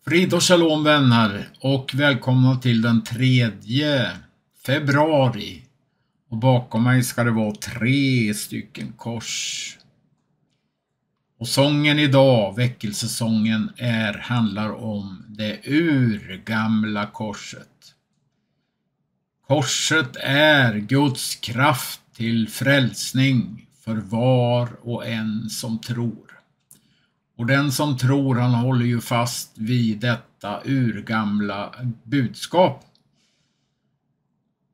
Frid och shalom vänner och välkomna till den 3 februari. Och bakom mig ska det vara 3 stycken kors. Och sången idag, Väckelsesången, handlar om det urgamla korset. Korset är Guds kraft till frälsning för var och en som tror. Och den som tror, han håller ju fast vid detta urgamla budskap.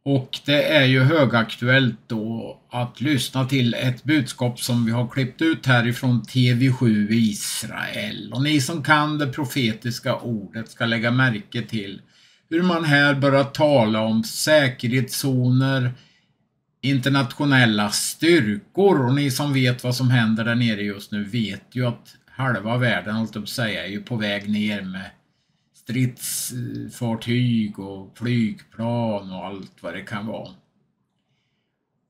Och det är ju högaktuellt då att lyssna till ett budskap som vi har klippt ut härifrån TV7 Israel. Och ni som kan det profetiska ordet ska lägga märke till hur man här börjar tala om säkerhetszoner, internationella styrkor. Och ni som vet vad som händer där nere just nu vet ju att halva världen, hållt att säga, är ju på väg ner med stridsfartyg och flygplan och allt vad det kan vara.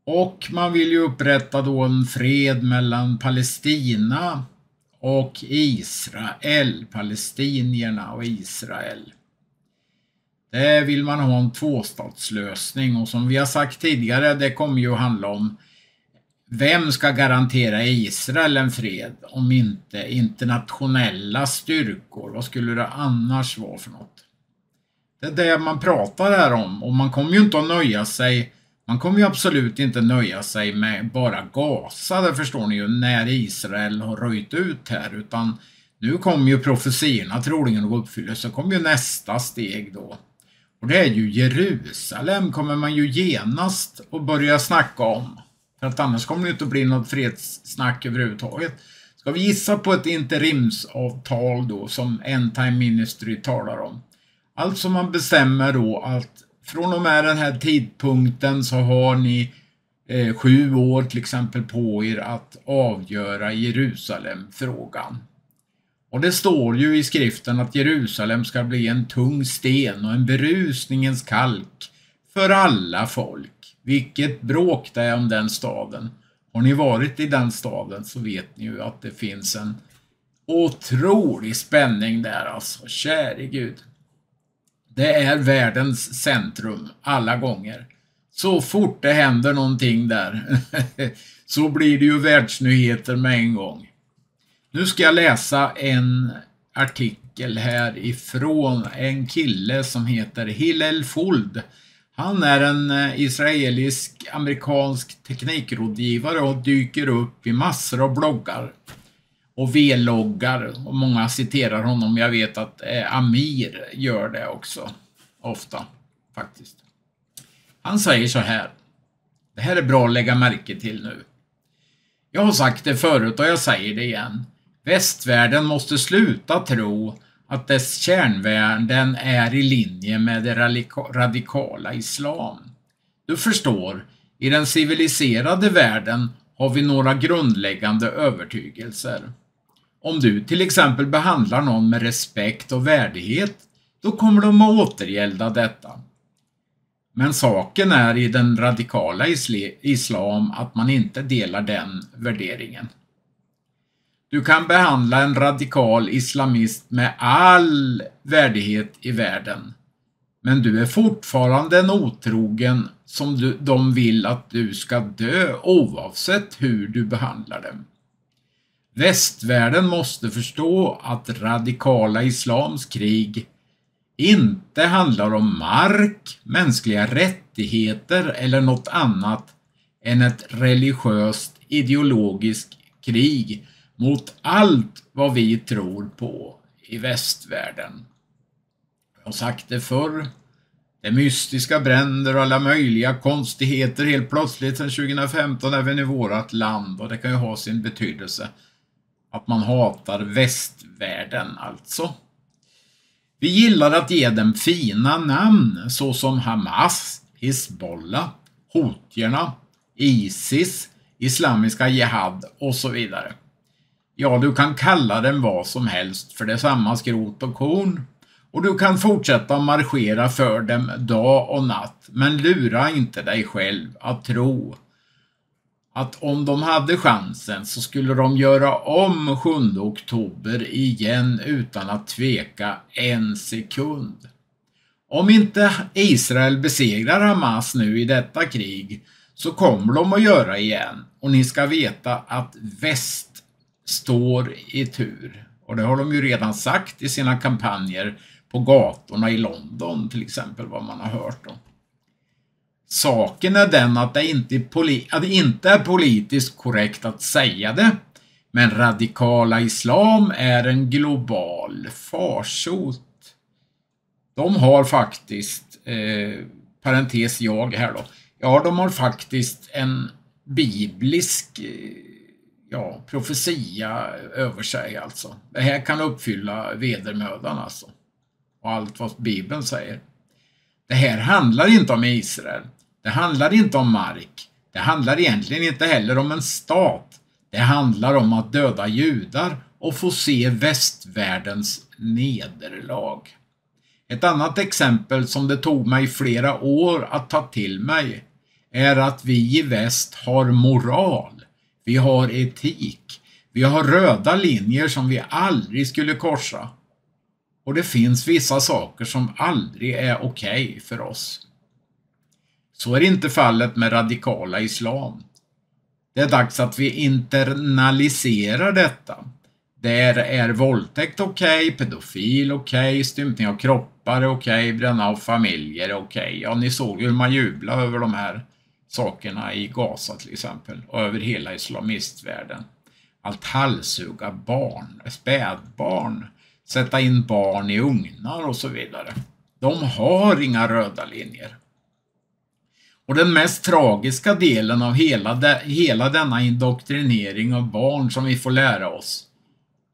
Och man vill ju upprätta då en fred mellan Palestina och Israel, palestinierna och Israel. Det vill man ha en tvåstatslösning, och som vi har sagt tidigare, det kommer ju att handla om vem ska garantera Israel en fred om inte internationella styrkor? Vad skulle det annars vara för något? Det är det man pratar här om, och man kommer ju inte att nöja sig. Man kommer ju absolut inte nöja sig med bara Gaza, det förstår ni ju, när Israel har röjt ut här, utan nu kommer ju profetierna troligen att uppfyllas, så kommer ju nästa steg då. Och det är ju Jerusalem, kommer man ju genast att börja snacka om. För att annars kommer det inte att bli något fredssnack överhuvudtaget. Ska vi gissa på ett interimsavtal då som End Time Ministry talar om? Alltså man bestämmer då att från och med den här tidpunkten så har ni 7 år till exempel på er att avgöra Jerusalem-frågan. Och det står ju i skriften att Jerusalem ska bli en tung sten och en berusningens kalk för alla folk. Vilket bråk det är om den staden. Har ni varit i den staden så vet ni ju att det finns en otrolig spänning där, alltså. Käre Gud. Det är världens centrum alla gånger. Så fort det händer någonting där så blir det ju världsnyheter med en gång. Nu ska jag läsa en artikel här ifrån en kille som heter Hillel Fuld. Han är en israelisk-amerikansk teknikrådgivare och dyker upp i massor av bloggar och vloggar. Och många citerar honom. Jag vet att Amir gör det också. Ofta, faktiskt. Han säger så här. Det här är bra att lägga märke till nu. Jag har sagt det förut och jag säger det igen. Västvärlden måste sluta tro att dess kärnvärden är i linje med det radikala islam. Du förstår, i den civiliserade världen har vi några grundläggande övertygelser. Om du till exempel behandlar någon med respekt och värdighet, då kommer de att återgälda detta. Men saken är i den radikala islam att man inte delar den värderingen. Du kan behandla en radikal islamist med all värdighet i världen. Men du är fortfarande en otrogen som de vill att du ska dö oavsett hur du behandlar dem. Västvärlden måste förstå att radikala islams krig inte handlar om mark, mänskliga rättigheter eller något annat än ett religiöst ideologiskt krig mot allt vad vi tror på i västvärlden. Jag har sagt det förr. Det är mystiska bränder och alla möjliga konstigheter helt plötsligt sedan 2015 även i vårt land. Och det kan ju ha sin betydelse att man hatar västvärlden alltså. Vi gillar att ge dem fina namn såsom Hamas, Hezbollah, Houthierna, ISIS, Islamiska Jihad och så vidare. Ja, du kan kalla den vad som helst för det är samma skrot och korn. Och du kan fortsätta marschera för dem dag och natt. Men lura inte dig själv att tro att om de hade chansen så skulle de göra om 7 oktober igen utan att tveka en sekund. Om inte Israel besegrar Hamas nu i detta krig så kommer de att göra igen. Och ni ska veta att väst står i tur. Och det har de ju redan sagt i sina kampanjer på gatorna i London till exempel, vad man har hört då. Saken är den att det inte är politiskt korrekt att säga det. Men radikala islam är en global farsot. De har faktiskt, parentes jag här då. Ja, de har faktiskt en biblisk profetia över sig alltså. Det här kan uppfylla vedermödan alltså. Och allt vad Bibeln säger. Det här handlar inte om Israel. Det handlar inte om mark. Det handlar egentligen inte heller om en stat. Det handlar om att döda judar och få se västvärldens nederlag. Ett annat exempel som det tog mig flera år att ta till mig är att vi i väst har moral. Vi har etik. Vi har röda linjer som vi aldrig skulle korsa. Och det finns vissa saker som aldrig är okej för oss. Så är inte fallet med radikala islam. Det är dags att vi internaliserar detta. Där är våldtäkt okej, pedofil okej, stympning av kroppar är okej, bränna av familjer är okej. Ja, ni såg hur man jublar över de här sakerna i Gaza till exempel och över hela islamistvärlden. Att halssuga barn, spädbarn, sätta in barn i ugnar och så vidare. De har inga röda linjer. Och den mest tragiska delen av hela denna indoktrinering av barn som vi får lära oss,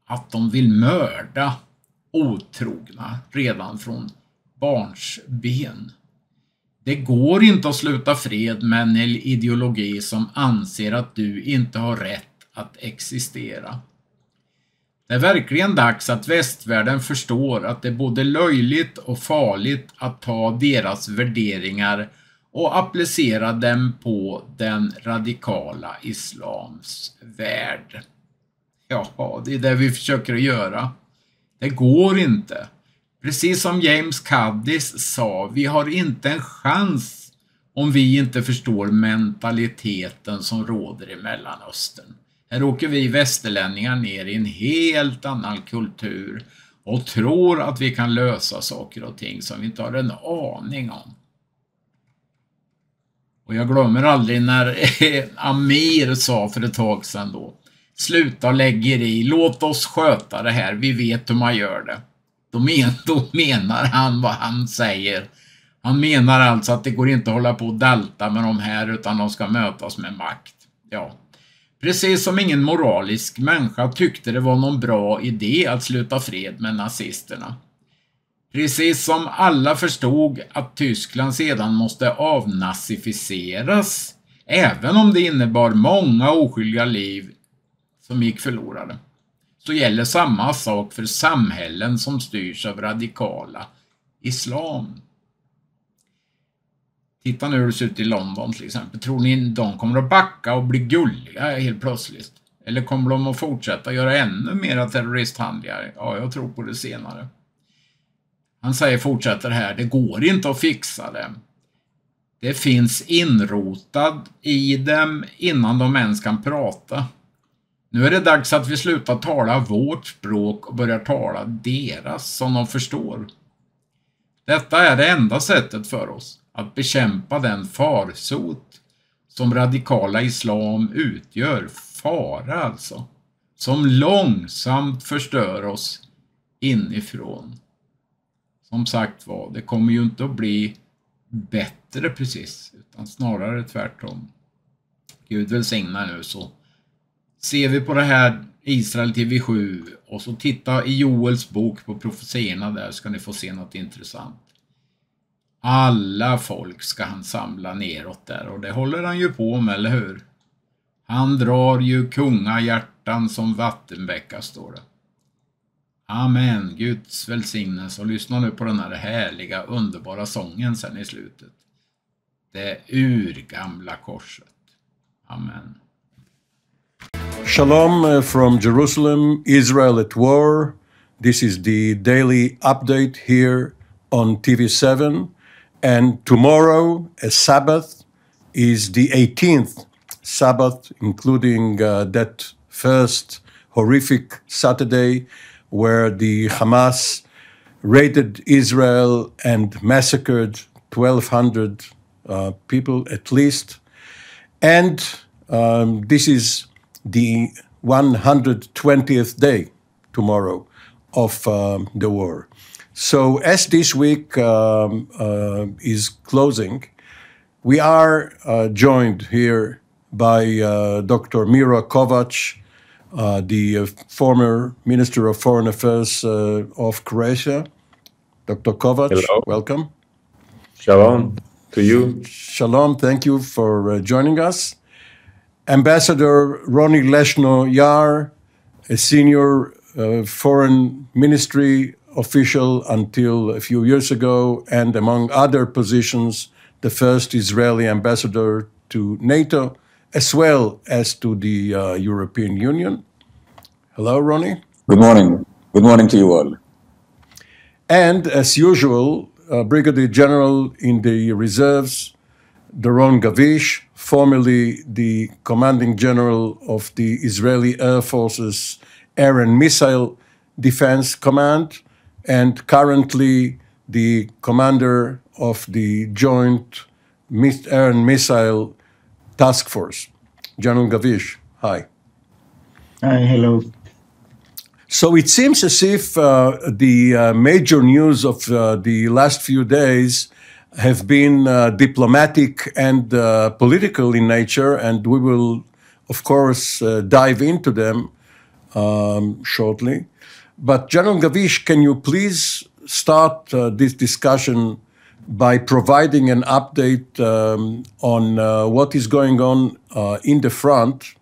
att de vill mörda otrogna redan från barns ben. Det går inte att sluta fred med en ideologi som anser att du inte har rätt att existera. Det är verkligen dags att västvärlden förstår att det är både löjligt och farligt att ta deras värderingar och applicera dem på den radikala islams värld. Ja, det är det vi försöker att göra. Det går inte. Precis som James Cadiz sa, vi har inte en chans om vi inte förstår mentaliteten som råder i Mellanöstern. Här åker vi västerlänningar ner i en helt annan kultur och tror att vi kan lösa saker och ting som vi inte har en aning om. Och jag glömmer aldrig när Amir sa för ett tag sedan då: sluta lägga i, låt oss sköta det här, vi vet hur man gör det. Då menar han vad han säger. Han menar alltså att det går inte att hålla på och dalta med de här utan de ska mötas med makt. Ja. Precis som ingen moralisk människa tyckte det var någon bra idé att sluta fred med nazisterna. Precis som alla förstod att Tyskland sedan måste avnazificeras, även om det innebar många oskyldiga liv som gick förlorade. Så gäller samma sak för samhällen som styrs av radikala islam. Titta nu hur det ser ut i London till exempel. Tror ni de kommer att backa och bli gulliga helt plötsligt? Eller kommer de att fortsätta göra ännu mera terroristhandlingar? Ja, jag tror på det senare. Han fortsätter här, det går inte att fixa det. Det finns inrotad i dem innan de ens kan prata. Nu är det dags att vi slutar tala vårt språk och börjar tala deras som de förstår. Detta är det enda sättet för oss att bekämpa den farsot som radikala islam utgör. Fara alltså. Som långsamt förstör oss inifrån. Som sagt var, det kommer ju inte att bli bättre precis, utan snarare tvärtom. Gud välsigna nu, så ser vi på det här Israel TV7 och så titta i Joels bok på profetierna, där ska ni få se något intressant. Alla folk ska han samla neråt där, och det håller han ju på med, eller hur? Han drar ju kungahjärtan som vattenbäckar, står det. Amen, Guds välsignelse, och lyssna nu på den här härliga, underbara sången sen i slutet. Det urgamla korset. Amen. Shalom from Jerusalem, Israel at war. This is the daily update here on TV7. And tomorrow, a Sabbath, is the 18th Sabbath, including that first horrific Saturday where the Hamas raided Israel and massacred 1,200 people at least. And this is the 120th day tomorrow of the war. So as this week is closing, we are joined here by Dr. Mira Kovac, the former Minister of Foreign Affairs of Croatia. Dr. Kovac, hello. Welcome. Shalom to you. Shalom, thank you for joining us. Ambassador Ronnie Leshno-Yar, a senior foreign ministry official until a few years ago, and among other positions, the first Israeli ambassador to NATO, as well as to the European Union. Hello, Ronnie. Good morning. Good morning to you all. And as usual, Brigadier General in the reserves, Doron Gavish, formerly the commanding general of the Israeli Air Force's Air and Missile Defense Command, and currently the commander of the Joint Air and Missile Task Force. General Gavish, hi. Hi, hello. So it seems as if the major news of the last few days have been diplomatic and political in nature, and we will, of course, dive into them shortly. But General Gavish, can you please start this discussion by providing an update on what is going on in the front,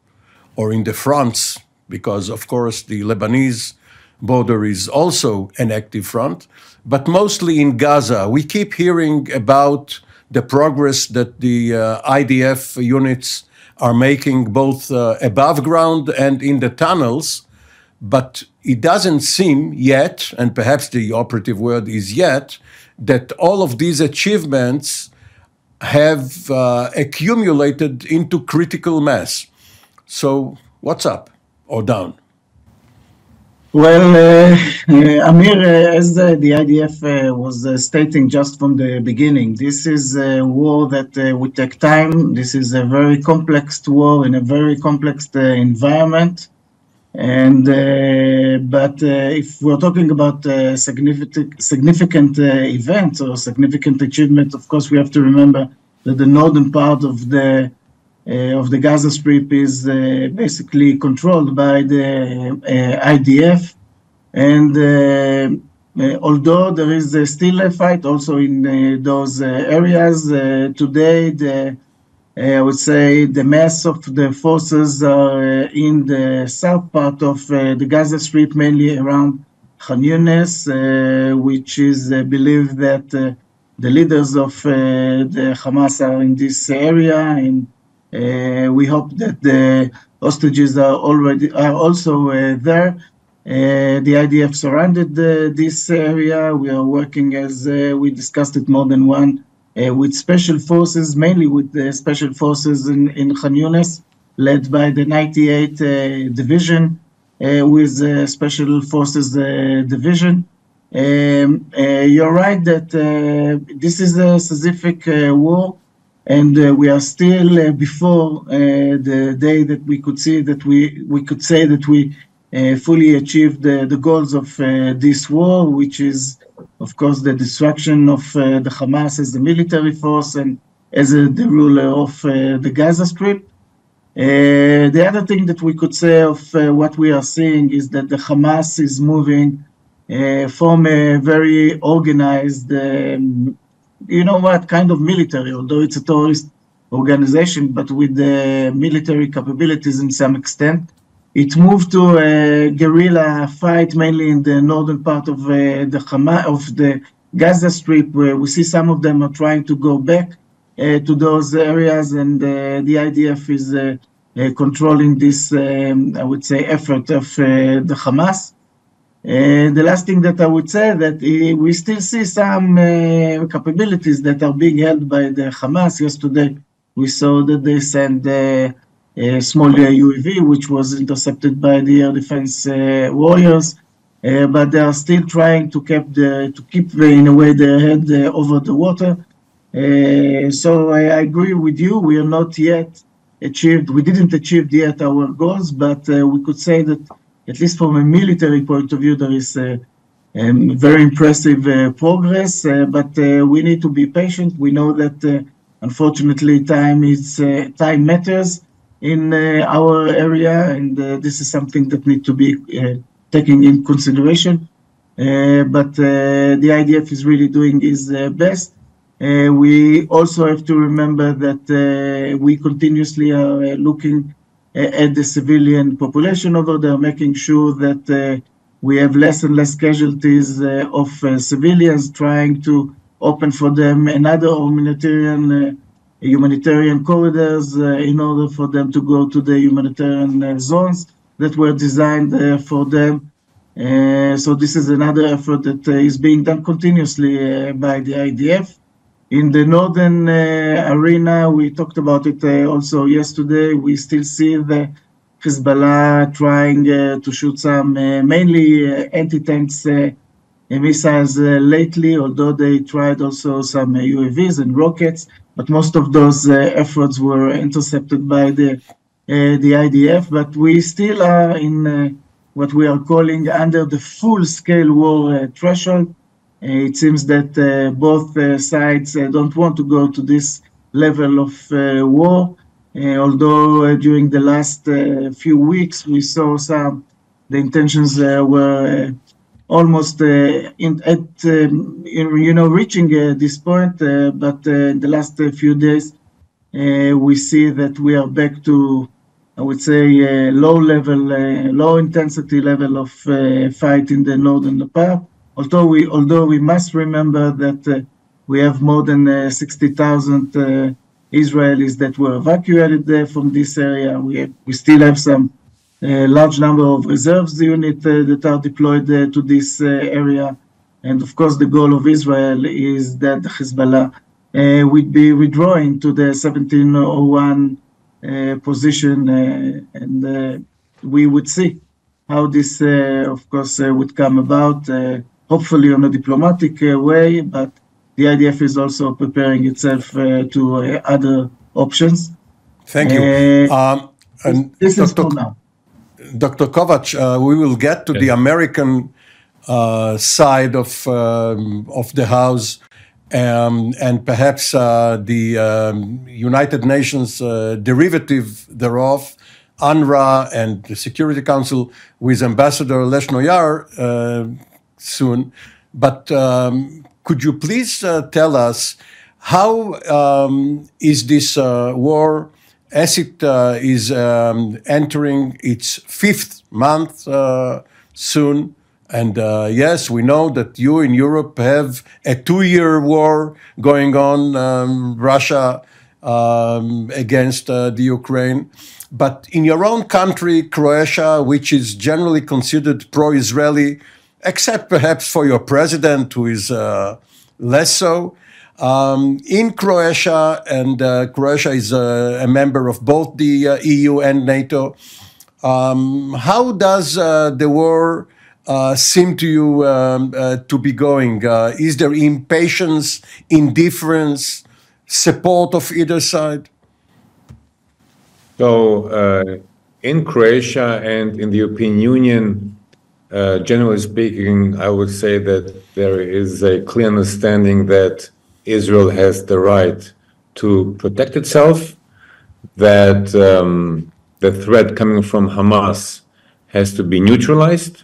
or in the fronts, because, of course, the Lebanese border is also an active front, but mostly in Gaza. We keep hearing about the progress that the IDF units are making both above ground and in the tunnels, but it doesn't seem yet, and perhaps the operative word is yet, that all of these achievements have accumulated into critical mass. So what's up or down? Well, Amir, as the IDF was stating just from the beginning, this is a war that would take time. This is a very complex war in a very complex environment. And but if we're talking about significant events or significant achievement, of course, we have to remember that the northern part of the Gaza Strip is basically controlled by the IDF, and although there is still a fight also in those areas, today I would say the mass of the forces are in the south part of the Gaza Strip, mainly around Khan Yunis, which is believed that the leaders of the Hamas are in this area, and we hope that the hostages are also there. The IDF surrounded this area. We are working, as we discussed it more than one, with special forces, mainly with the special forces in Khan Yunis, led by the 98th Division, with Special Forces Division. You're right that this is a Sisyphic war, and we are still before the day that we could see that we could say that we fully achieved the goals of this war, which is, of course, the destruction of the Hamas as a military force and as the ruler of the Gaza Strip. The other thing that we could say of what we are seeing is that the Hamas is moving from a very organized, kind of military, although it's a terrorist organization, but with the military capabilities in some extent. It moved to a guerrilla fight, mainly in the northern part of the Gaza Strip, where we see some of them are trying to go back to those areas, and the IDF is controlling this, I would say, effort of the Hamas. The last thing that I would say that we still see some capabilities that are being held by the Hamas. Yesterday, we saw that they sent a small UAV, which was intercepted by the air defense warriors, but they are still trying to keep in a way their head over the water. So I agree with you. We are not yet achieved. We didn't achieve yet our goals, but we could say that at least from a military point of view, there is very impressive progress. But we need to be patient. We know that unfortunately time matters in our area, and this is something that needs to be taken in consideration. But the IDF is really doing its best. We also have to remember that we continuously are looking at the civilian population over there, making sure that we have less and less casualties of civilians, trying to open for them another humanitarian corridors in order for them to go to the humanitarian zones that were designed for them. So this is another effort that is being done continuously by the IDF. In the northern arena, we talked about it also yesterday. We still see the Hezbollah trying to shoot some mainly anti-tanks missiles lately, although they tried also some UAVs and rockets, but most of those efforts were intercepted by the IDF. But we still are in what we are calling under the full-scale war threshold. It seems that both sides don't want to go to this level of war, although during the last few weeks we saw the intentions were almost reaching this point, but in the last few days we see that we are back to, I would say, low intensity level of fight in the northern part. Although we must remember that we have more than 60,000 Israelis that were evacuated from this area. We still have some large number of reserves units that are deployed to this area. And of course, the goal of Israel is that Hezbollah would be withdrawing to the 1701 position, and we would see how this, of course, would come about. Hopefully on a diplomatic way, but the IDF is also preparing itself to other options. Thank you. And this is for now. Dr. Kovac, we will get to the American side of the house and perhaps the United Nations derivative thereof, UNRWA and the Security Council with Ambassador Leshno Yair soon. But could you please tell us how is this war, as it is entering its 5th month soon? And yes, we know that you in Europe have a 2-year war going on, Russia against the Ukraine. But in your own country, Croatia, which is generally considered pro-Israeli, except perhaps for your president, who is less so, in Croatia, and Croatia is a member of both the EU and NATO, how does the war seem to you to be going? Is there impatience, indifference, support of either side? So in Croatia and in the European Union, generally speaking, I would say that there is a clear understanding that Israel has the right to protect itself, that the threat coming from Hamas has to be neutralized.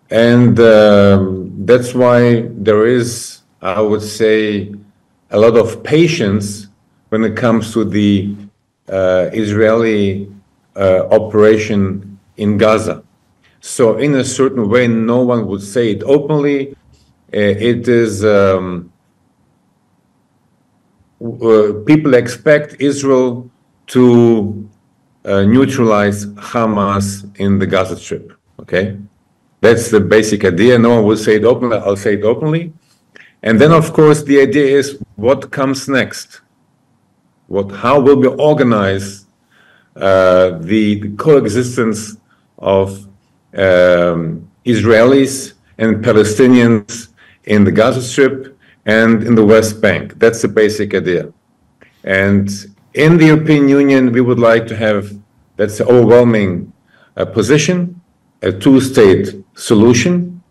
And that's why there is, I would say, a lot of patience when it comes to the Israeli operation in Gaza. So in a certain way, no one would say it openly. It is, people expect Israel to neutralize Hamas in the Gaza Strip. Okay, that's the basic idea. No one will say it openly. I'll say it openly. And then, of course, the idea is what comes next. How will we organize the coexistence of Israelis and Palestinians in the Gaza Strip and in the West Bank? That's the basic idea. And in the European Union, we would like to have, that's the overwhelming position, a two-state solution.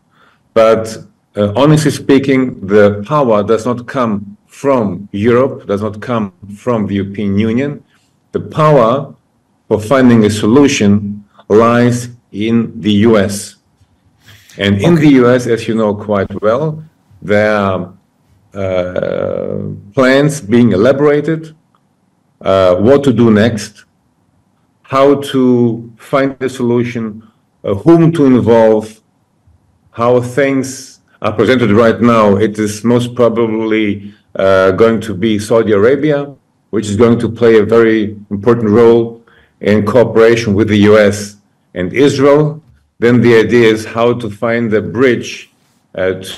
But honestly speaking, the power does not come from Europe, does not come from the European Union. The power for finding a solution lies in the US. And in the US, as you know quite well, there are plans being elaborated, what to do next, how to find a solution, whom to involve, how things are presented right now. It is most probably going to be Saudi Arabia, which is going to play a very important role in cooperation with the US and Israel. Then the idea is how to find a bridge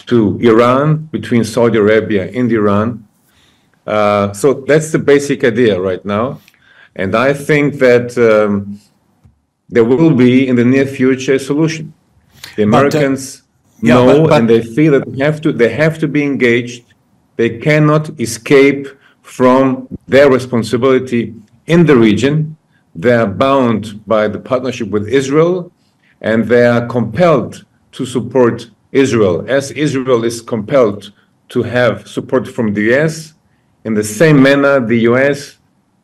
to Iran, between Saudi Arabia and Iran. So that's the basic idea right now. And I think that there will be in the near future a solution. The Americans know and they feel that they have to be engaged. They cannot escape from their responsibility in the region. They are bound by the partnership with Israel, and they are compelled to support Israel, as Israel is compelled to have support from the US. In the same manner, the US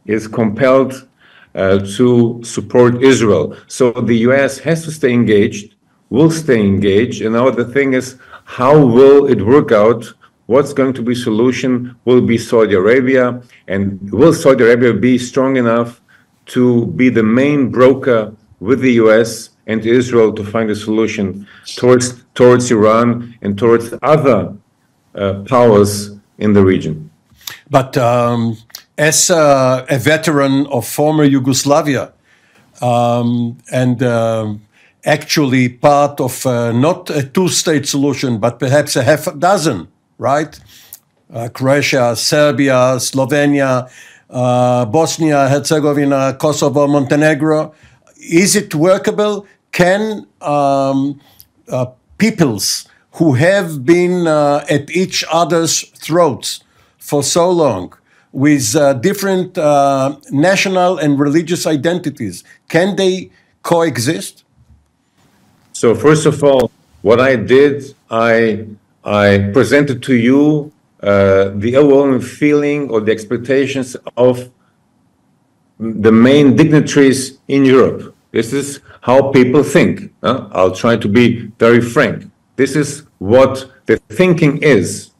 is compelled to support Israel. So the US has to stay engaged, will stay engaged. And now the thing is, how will it work out? What's going to be solution? Will it be Saudi Arabia? And will Saudi Arabia be strong enough to be the main broker with the US and Israel to find a solution towards Iran and towards other powers in the region? But as a veteran of former Yugoslavia and actually part of not a two-state solution, but perhaps a half a dozen, right? Croatia, Serbia, Slovenia, Bosnia, Herzegovina, Kosovo, Montenegro. Is it workable? Can peoples who have been at each other's throats for so long, with different national and religious identities, can they coexist? So first of all, what I did, I presented to you the overwhelming feeling or the expectations of the main dignitaries in Europe. This is how people think. I'll try to be very frank. This is what the thinking is.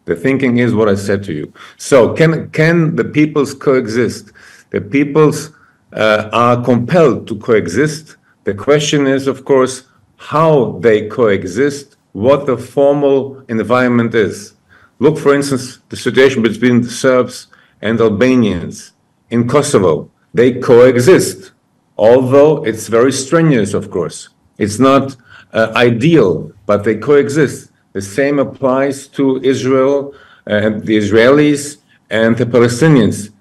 The thinking is what I said to you. So can the peoples coexist? The peoples are compelled to coexist. The question is, of course, how they coexist, what the formal environment is. Look, for instance, the situation between the Serbs and Albanians in Kosovo. They coexist, although it's very strenuous, of course. It's not ideal, but they coexist. The same applies to Israel and the Israelis and the Palestinians.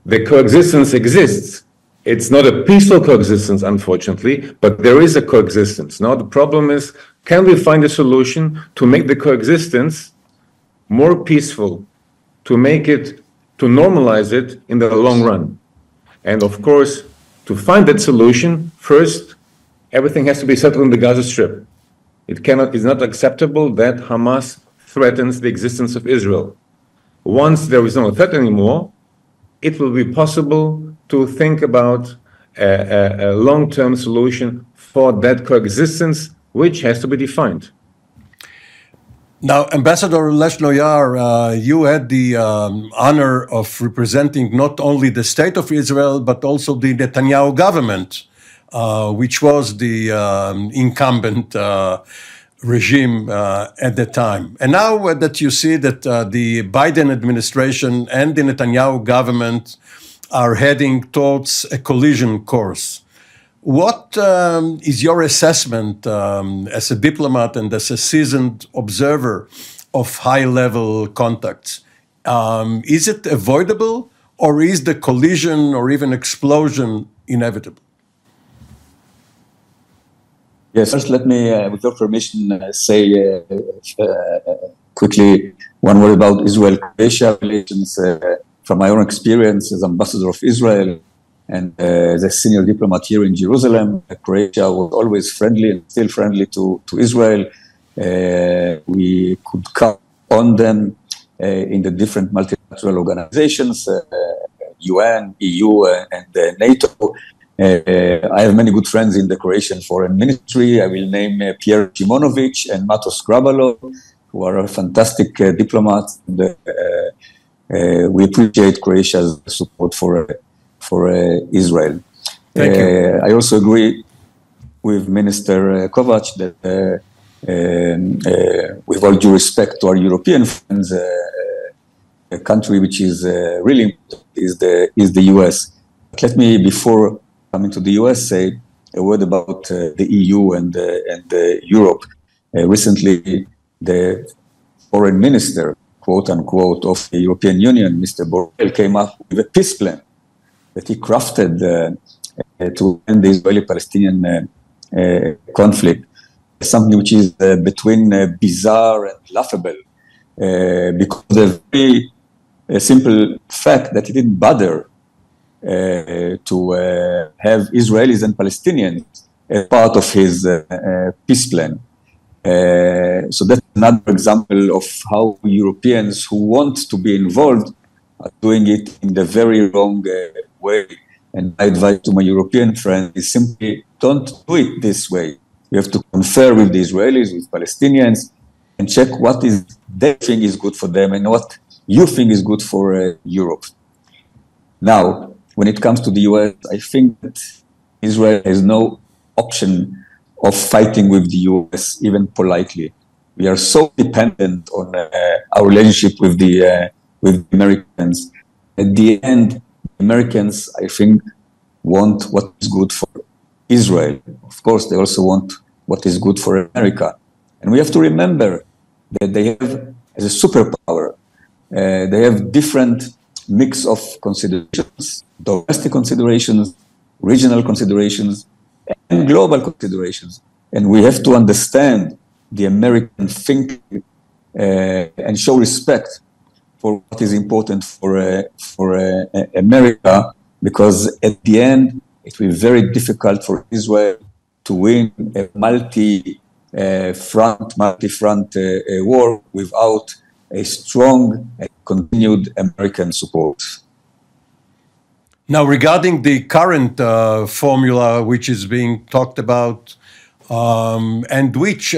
The coexistence exists. It's not a peaceful coexistence, unfortunately, but there is a coexistence. Now, the problem is, can we find a solution to make the coexistence more peaceful, to make it, to normalize it in the long run? And of course, to find that solution, first, everything has to be settled in the Gaza Strip. It's not acceptable that Hamas threatens the existence of Israel. Once there is no threat anymore, it will be possible to think about a long-term solution for that coexistence, which has to be defined. Now, Ambassador Leshnoyar, you had the honor of representing not only the state of Israel, but also the Netanyahu government, which was the incumbent regime at the time. And now that you see that the Biden administration and the Netanyahu government are heading towards a collision course. What is your assessment as a diplomat and as a seasoned observer of high-level contacts? Is it avoidable, or is the collision or even explosion inevitable? Yes, first let me, with your permission, say quickly one word about Israel-Croatia relations. From my own experience as ambassador of Israel and as a senior diplomat here in Jerusalem, Croatia was always friendly and still friendly to Israel. We could count on them in the different multilateral organizations, UN, EU, and NATO. I have many good friends in the Croatian Foreign Ministry. I will name Pierre Shimonovic and Matos Krabalov, who are fantastic diplomats. We appreciate Croatia's support for Israel. Thank you. I also agree with Minister Kovac that with all due respect to our European friends, a country which is really important is the US. But let me, before coming to the US, say a word about the EU and Europe. Recently, the foreign minister, quote unquote, of the European Union, Mr. Borrell, came up with a peace plan that he crafted to end the Israeli-Palestinian conflict. Something which is between bizarre and laughable, because of the very simple fact that he didn't bother to have Israelis and Palestinians as part of his peace plan. So that's another example of how Europeans who want to be involved are doing it in the very wrong way. And my advice to my European friends is simply don't do it this way. You have to confer with the Israelis, with Palestinians, and check what is they think is good for them and what you think is good for Europe. Now, when it comes to the US, I think that Israel has no option of fighting with the US, even politely. We are so dependent on our relationship with the Americans. At the end, Americans, I think, want what is good for Israel. Of course, they also want what is good for America. And we have to remember that they have, as a superpower, they have different mix of considerations, domestic considerations, regional considerations, and global considerations. And we have to understand the American thinking and show respect for what is important for America, because at the end, it will be very difficult for Israel to win a multi-front war without a strong and continued American support. Now, regarding the current formula which is being talked about and which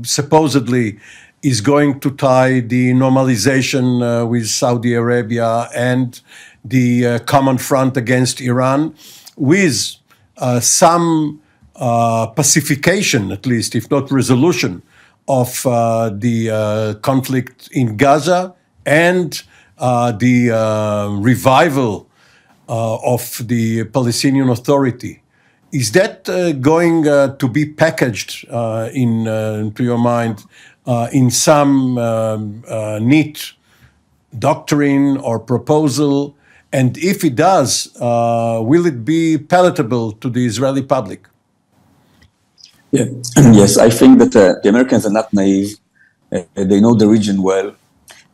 supposedly is going to tie the normalization with Saudi Arabia and the common front against Iran with some pacification, at least, if not resolution, of the conflict in Gaza and the revival of the Palestinian Authority. Is that going to be packaged to your mind in some neat doctrine or proposal? And if it does, will it be palatable to the Israeli public? Yeah. Yes, I think that the Americans are not naive. They know the region well.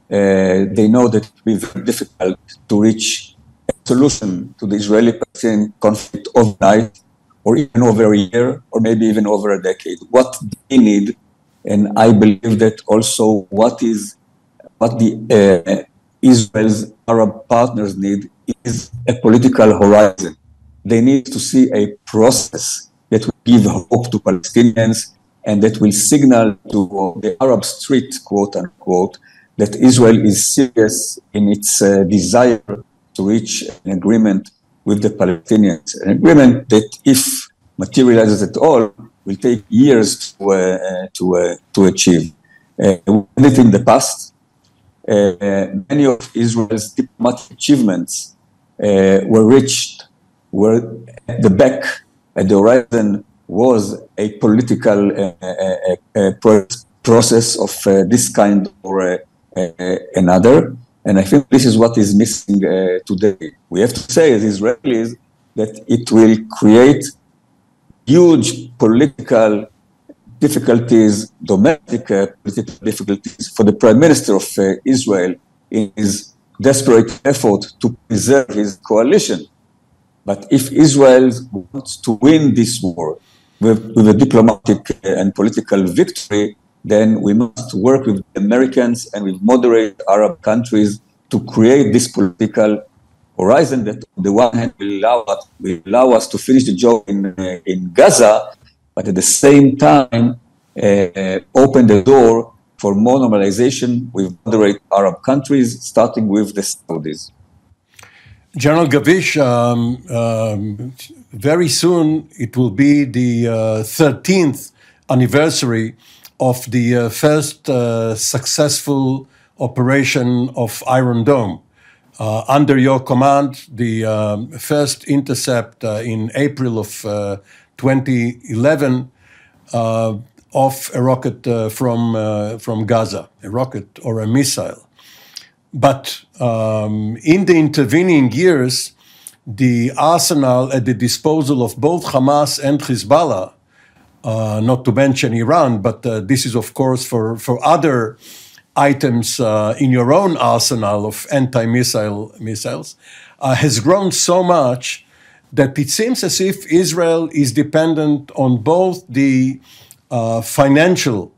They know that it will be very difficult to reach a solution to the Israeli-Palestinian conflict overnight, or even over a year, or maybe even over a decade. What they need, and I believe that also what the Israel's Arab partners need, is a political horizon. They need to see a process that will give hope to Palestinians and that will signal to the Arab street, quote unquote, that Israel is serious in its desire to reach an agreement with the Palestinians. An agreement that, if materializes at all, will take years to achieve. We did it in the past. Many of Israel's diplomatic achievements were reached, where at the back, at the horizon, was a political process of this kind or another. And I think this is what is missing today. We have to say as Israelis that it will create huge political difficulties, domestic political difficulties for the Prime Minister of Israel in his desperate effort to preserve his coalition. But if Israel wants to win this war with a diplomatic and political victory, then we must work with the Americans and with moderate Arab countries to create this political horizon that on the one hand will allow us to finish the job in Gaza, but at the same time open the door for more normalization with moderate Arab countries, starting with the Saudis. General Gavish, very soon it will be the 13th anniversary of the first successful operation of Iron Dome. Under your command, the first intercept in April of 2011 of a rocket from Gaza, a rocket or a missile. But in the intervening years, the arsenal at the disposal of both Hamas and Hezbollah, not to mention Iran, but this is of course for other items in your own arsenal of missiles, has grown so much that it seems as if Israel is dependent on both the financial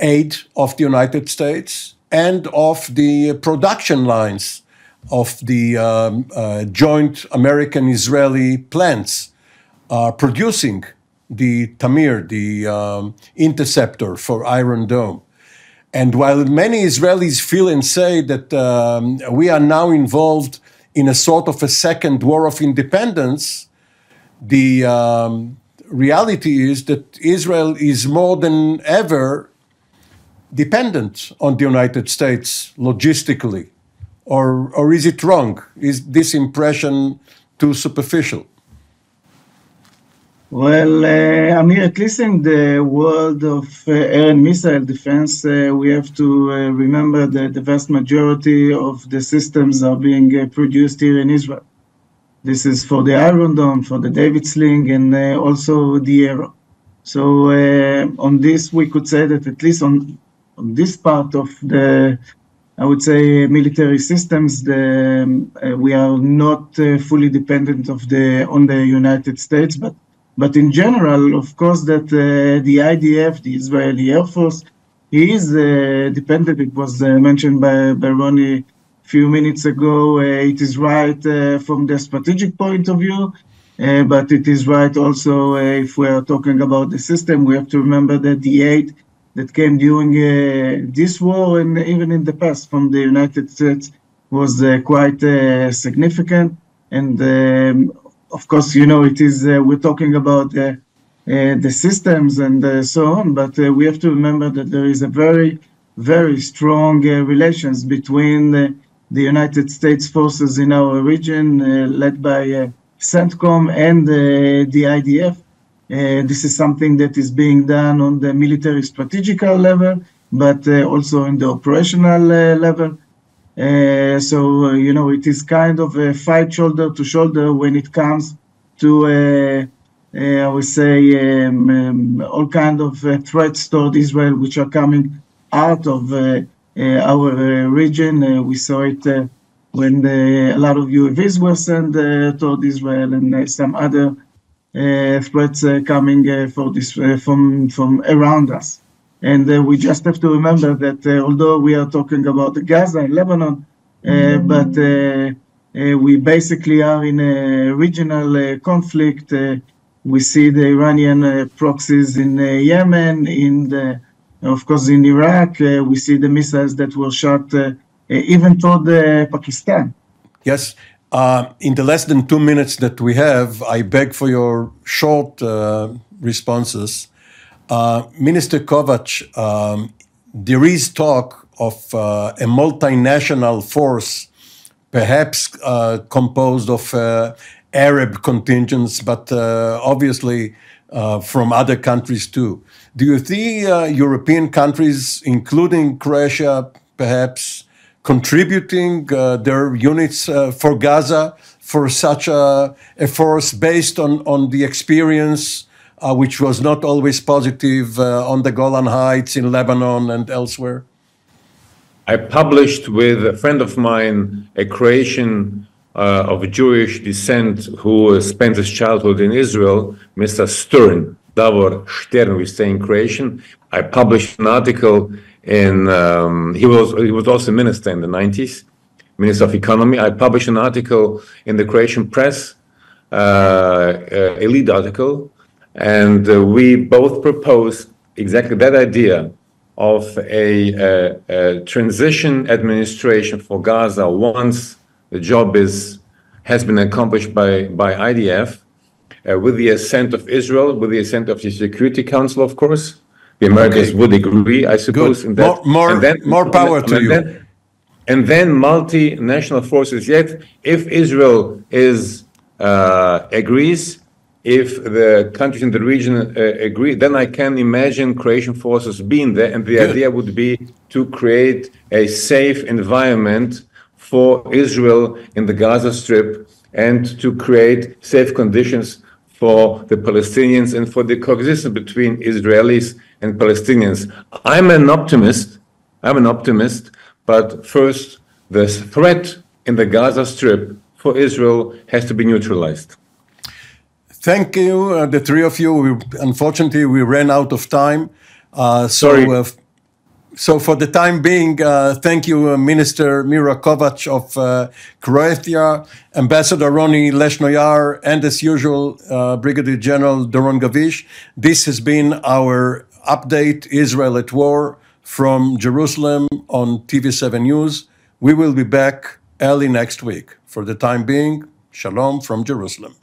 aid of the United States and of the production lines of the joint American-Israeli plants producing the Tamir, the interceptor for Iron Dome. And while many Israelis feel and say that we are now involved in a sort of a second war of independence, the reality is that Israel is more than ever dependent on the United States logistically. Or is it wrong? Is this impression too superficial? Well, at least in the world of air and missile defense, we have to remember that the vast majority of the systems are being produced here in Israel. This is for the Iron Dome, for the David Sling, and also the Arrow. So on this, we could say that at least on this part of the, I would say, military systems, we are not fully dependent on the United States, but in general, of course, that the IDF, the Israeli Air Force, is dependent. It was mentioned by Ronnie a few minutes ago. It is right from the strategic point of view, but it is right also if we are talking about the system. We have to remember that the aid that came during this war and even in the past from the United States was quite significant. And of course, it is, we're talking about the systems and so on, but we have to remember that there is a very, very strong relations between the United States forces in our region, led by CENTCOM and the IDF. This is something that is being done on the military strategical level, but also in the operational level. So, it is kind of a fight shoulder to shoulder when it comes to, I would say, all kind of threats toward Israel, which are coming out of our region. We saw it when a lot of UAVs were sent toward Israel and some other threats coming for this from around us. And we just have to remember that although we are talking about Gaza and Lebanon, but we basically are in a regional conflict. We see the Iranian proxies in Yemen, of course in Iraq. We see the missiles that were shot even toward Pakistan. Yes. In the less than 2 minutes that we have, I beg for your short responses. Minister Kovac, there is talk of a multinational force perhaps composed of Arab contingents, but obviously from other countries too. Do you see European countries, including Croatia, perhaps contributing their units for Gaza for such a force based on the experience, which was not always positive on the Golan Heights, in Lebanon and elsewhere? I published with a friend of mine, a Croatian of Jewish descent who spent his childhood in Israel, Mr. Stern, Davor Stern, we say in Croatian. I published an article in, he was also minister in the 90s, Minister of Economy. I published an article in the Croatian press, a lead article, and we both proposed exactly that idea of a transition administration for Gaza once the job has been accomplished by IDF, with the assent of Israel, with the assent of the Security Council, of course. The Americans would agree, I suppose. Good. In that, more power to you. And then multinational forces. Yet, if Israel agrees, if the countries in the region agree, then I can imagine Croatian forces being there. And the idea would be to create a safe environment for Israel in the Gaza Strip and to create safe conditions for the Palestinians and for the coexistence between Israelis and Palestinians. I'm an optimist, but first, the threat in the Gaza Strip for Israel has to be neutralized. Thank you, the three of you. Unfortunately, we ran out of time. Sorry. So for the time being, thank you, Minister Mira Kovac of Croatia, Ambassador Roni Leshnoyar, and as usual, Brigadier General Doron Gavish. This has been our update, Israel at War, from Jerusalem on TV7 News. We will be back early next week. For the time being, shalom from Jerusalem.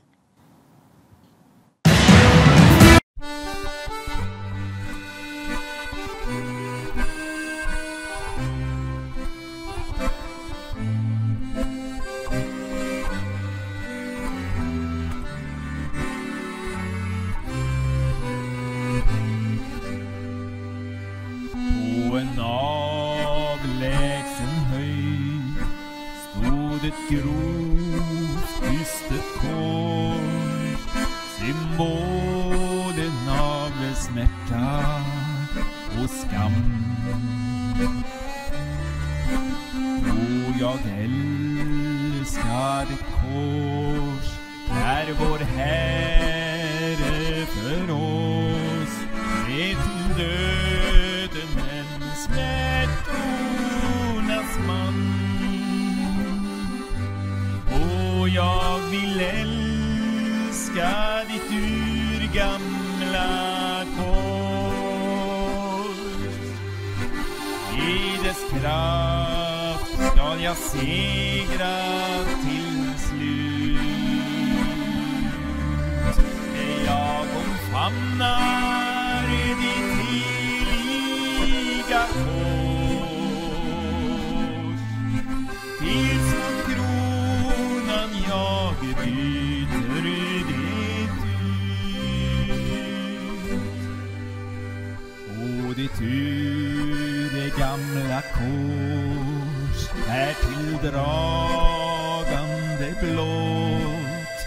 Symbolen av smärta och skam. Och jag älskar ditt kors där vår Herre för oss med till döden en smärtornas man. Och jag vill älska ditt urgamla kors. I dess kraft skall jag segra till slut. Jag omfamnar ditt heliga kors tills mot kronan jag byter det ut. Och ditt gamla kors är tilldragande blått,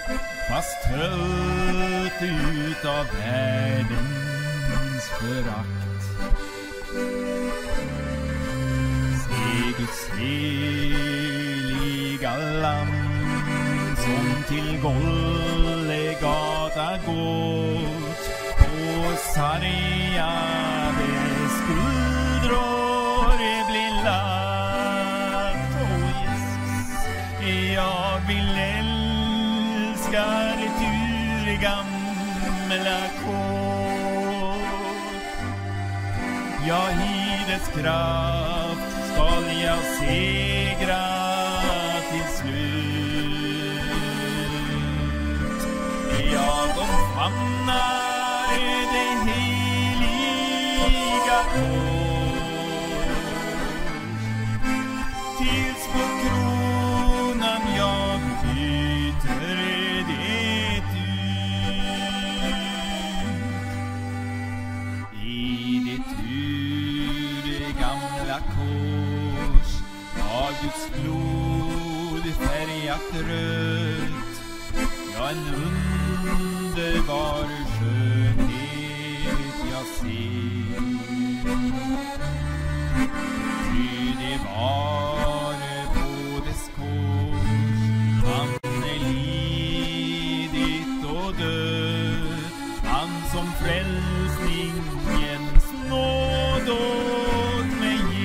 fast höljt ut av världens förakt. Se Guds heliga lamm som till Golgata gått, på sargade skuldror blir lagt. Åh Jesus, jag vill älska ditt urgamla kors. Ja, i dess kraft skall jag segra till slut. Jag omfamnar det heliga kors tills på kronan av Guds blod färgat rött, ja, en underbar skönhet jag ser. Ty det var på dess kors han lidit och dött, han som frälsningens nåd åt mig ger.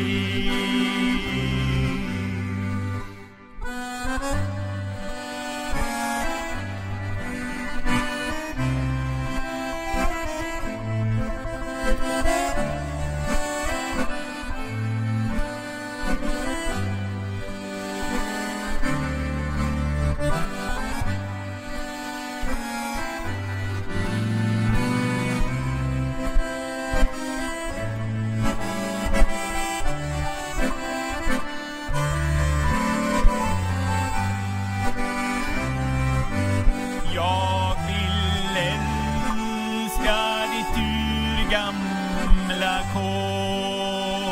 Jag vill älska ditt urgamla kors.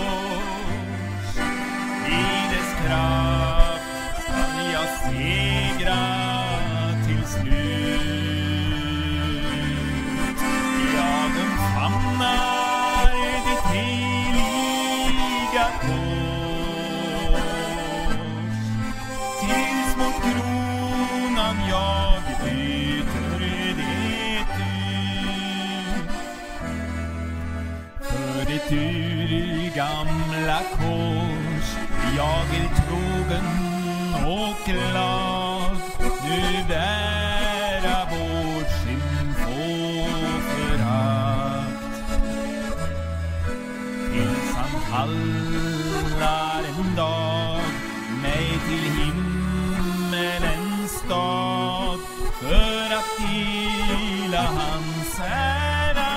I dess kraft skall jag segra till slut. Jag omfamnar ditt heliga kors. Tills mot kronan jag byter det ut. För det urgamla kors jag är trogen och glad. Nu bära vårt skymf och förakt. Tills han kallar en dag mig till himmelens stad, för att dela hans ära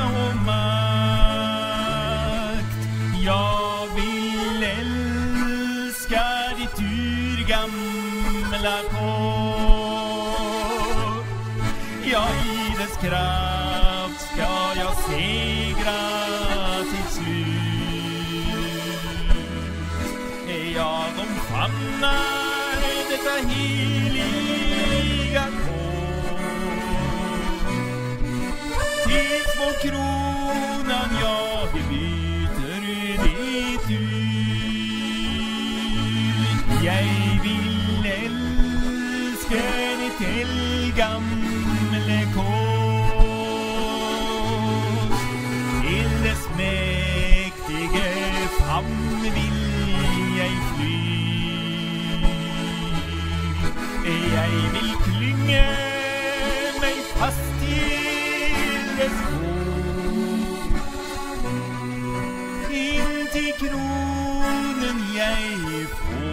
och makt. Jag vill älska ditt urgamla kors. Ja, i dess kraft ska jag segra till slut. Jag omfamnar detta heliga kors. Tills på kronan jag byter det ut. Jag vill älska ditt eldgamle kors. Till dess mäktige famn vill jag fly. Jag vill klynga mig fast till dess fot. In till kronen jag får